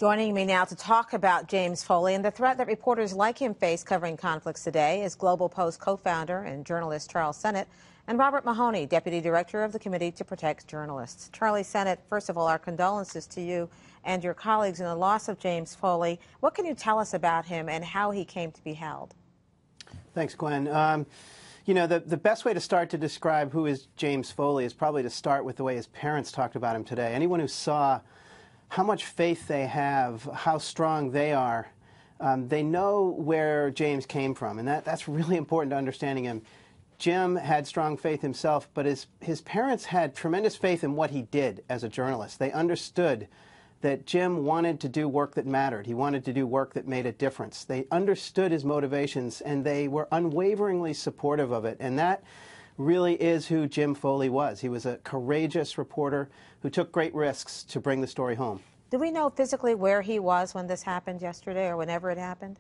Joining me now to talk about James Foley and the threat that reporters like him face covering conflicts today is Global Post co-founder and journalist Charles Sennett and Robert Mahoney, Deputy Director of the Committee to Protect Journalists. Charlie Sennett, first of all, our condolences to you and your colleagues in the loss of James Foley. What can you tell us about him and how he came to be held? Thanks, Gwen. You know, the best way to start to describe who is James Foley is probably to start with the way his parents talked about him today. Anyone who saw how much faith they have, how strong they are, they know where James came from, and that's really important to understanding him. Jim had strong faith himself, but his parents had tremendous faith in what he did as a journalist. They understood that Jim wanted to do work that mattered. He wanted to do work that made a difference. They understood his motivations, and they were unwaveringly supportive of it. And that really is who Jim Foley was. He was a courageous reporter who took great risks to bring the story home. Do we know physically where he was when this happened yesterday or whenever it happened?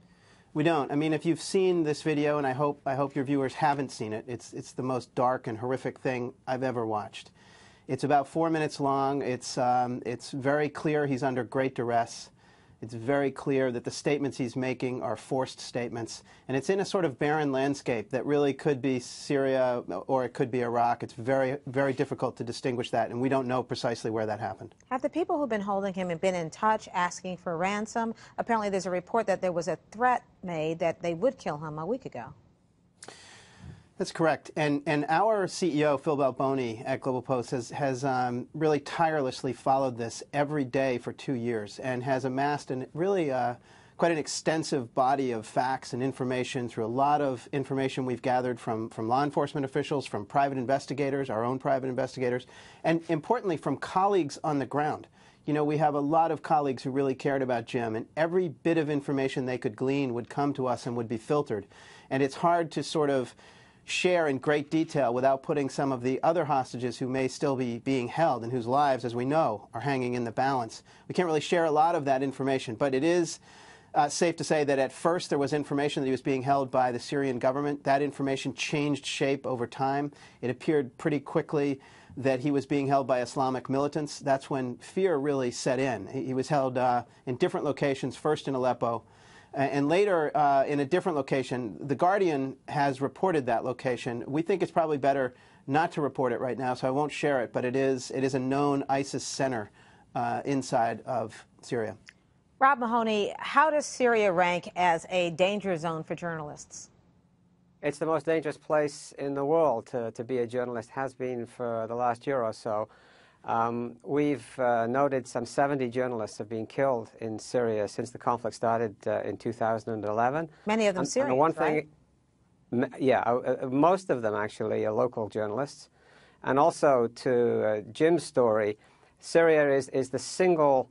We don't. I mean, if you've seen this video, and I hope your viewers haven't seen it, it's the most dark and horrific thing I've ever watched. It's about 4 minutes long. It's very clear he's under great duress. It's very clear that the statements he's making are forced statements. And it's in a sort of barren landscape that really could be Syria or it could be Iraq. It's very, very difficult to distinguish that, and we don't know precisely where that happened. Have the people who've been holding him been in touch asking for ransom? Apparently there's a report that there was a threat made that they would kill him a week ago. That's correct. And our CEO, Phil Balboni at Global Post, has really tirelessly followed this every day for 2 years and has amassed quite an extensive body of facts and information through a lot of information we've gathered from law enforcement officials, from private investigators, our own private investigators, and importantly from colleagues on the ground. You know, we have a lot of colleagues who really cared about Jim, and every bit of information they could glean would come to us and would be filtered. And it's hard to sort of share in great detail without putting some of the other hostages who may still be being held and whose lives, as we know, are hanging in the balance. We can't really share a lot of that information, but it is safe to say that at first there was information that he was being held by the Syrian government. That information changed shape over time. It appeared pretty quickly that he was being held by Islamic militants. That's when fear really set in. He was held in different locations, first in Aleppo, and later in a different location. The Guardian has reported that location. We think it's probably better not to report it right now, so I won't share it, but it is a known ISIS center inside of Syria. Rob Mahoney, how does Syria rank as a danger zone for journalists? It's the most dangerous place in the world to be a journalist, has been for the last year or so. We've noted some 70 journalists have been killed in Syria since the conflict started in 2011. Many of them Syrians, one thing, right? Yeah, most of them actually are local journalists. And also to Jim's story, Syria is the single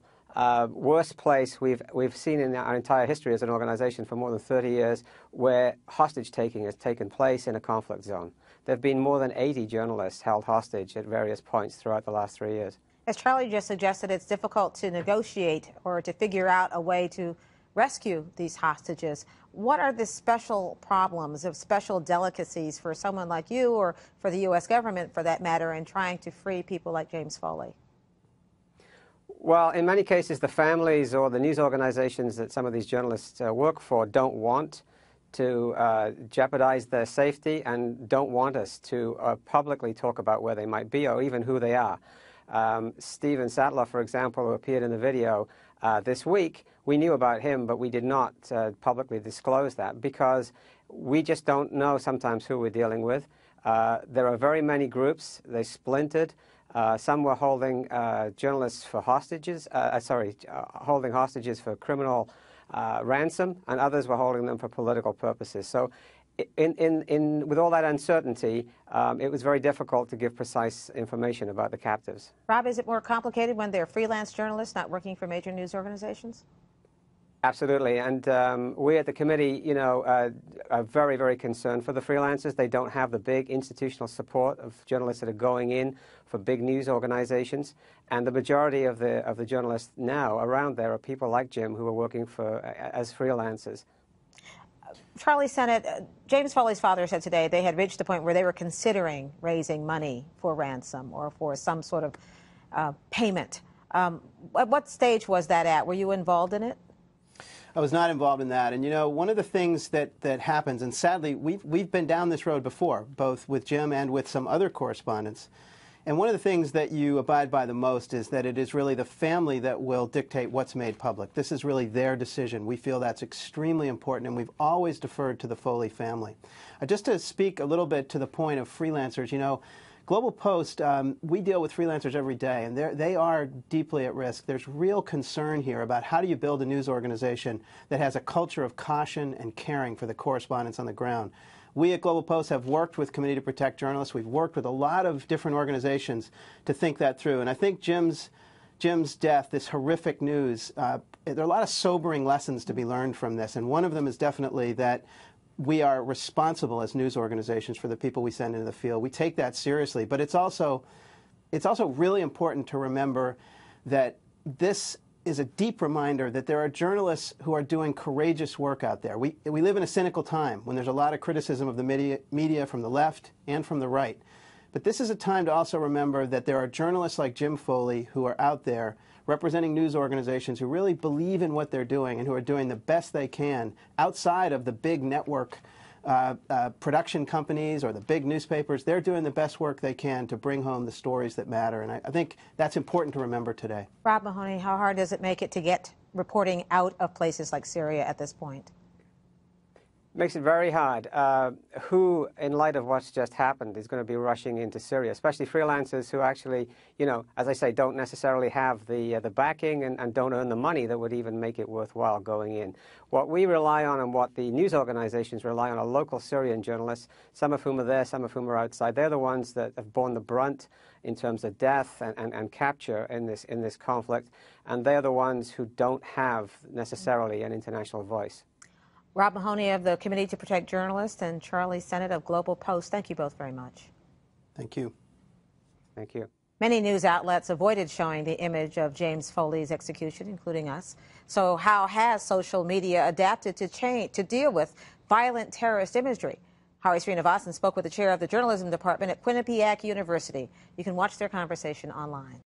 worst place we've seen in our entire history as an organization for more than 30 years where hostage-taking has taken place in a conflict zone. There have been more than 80 journalists held hostage at various points throughout the last 3 years. As Charlie just suggested, it's difficult to negotiate or to figure out a way to rescue these hostages. What are the special problems of special delicacies for someone like you or for the U.S. government, for that matter, in trying to free people like James Foley? Well, in many cases, the families or the news organizations that some of these journalists work for don't want to jeopardize their safety and don't want us to publicly talk about where they might be or even who they are. Steven Sattler, for example, who appeared in the video this week, we knew about him, but we did not publicly disclose that because we just don't know sometimes who we're dealing with. There are very many groups. They splintered. Some were holding journalists for hostages, holding hostages for criminal ransom, and others were holding them for political purposes. So with all that uncertainty, it was very difficult to give precise information about the captives. Rob, is it more complicated when they're freelance journalists not working for major news organizations? Absolutely, and we at the committee, you know, are very, very concerned for the freelancers. They don't have the big institutional support of journalists that are going in for big news organizations, and the majority of the journalists now around there are people like Jim who are working as freelancers. Charlie Sennett, James Foley's father said today they had reached the point where they were considering raising money for ransom or for some sort of payment At what stage was that at? Were you involved in it? I was not involved in that. And you know, one of the things that happens, and sadly we've been down this road before, both with Jim and with some other correspondents. And one of the things that you abide by the most is that it is really the family that will dictate what's made public. This is really their decision. We feel that's extremely important, and we've always deferred to the Foley family. Just to speak a little bit to the point of freelancers, you know, Global Post, we deal with freelancers every day, and they are deeply at risk. There's real concern here about how do you build a news organization that has a culture of caution and caring for the correspondents on the ground. We at Global Post have worked with Committee to Protect Journalists. We've worked with a lot of different organizations to think that through. And I think Jim's death, this horrific news, there are a lot of sobering lessons to be learned from this. And one of them is definitely that we are responsible as news organizations for the people we send into the field. We take that seriously. But it's also really important to remember that this is a deep reminder that there are journalists who are doing courageous work out there. We live in a cynical time when there's a lot of criticism of the media from the left and from the right. But this is a time to also remember that there are journalists like Jim Foley who are out there representing news organizations who really believe in what they're doing and who are doing the best they can outside of the big network production companies or the big newspapers. They're doing the best work they can to bring home the stories that matter. And I think that's important to remember today. Rob Mahoney, how hard does it make it to get reporting out of places like Syria at this point? Makes it very hard. Who, in light of what's just happened, is going to be rushing into Syria, especially freelancers who actually, you know, as I say, don't necessarily have the backing and don't earn the money that would even make it worthwhile going in. What we rely on and what the news organizations rely on are local Syrian journalists, some of whom are there, some of whom are outside. They're the ones that have borne the brunt in terms of death and capture in this conflict, and they're the ones who don't have necessarily an international voice. Rob Mahoney of the Committee to Protect Journalists and Charlie Sennett of Global Post, thank you both very much. Thank you. Thank you. Many news outlets avoided showing the image of James Foley's execution, including us. So how has social media adapted to deal with violent terrorist imagery? Hari Srinivasan spoke with the chair of the journalism department at Quinnipiac University. You can watch their conversation online.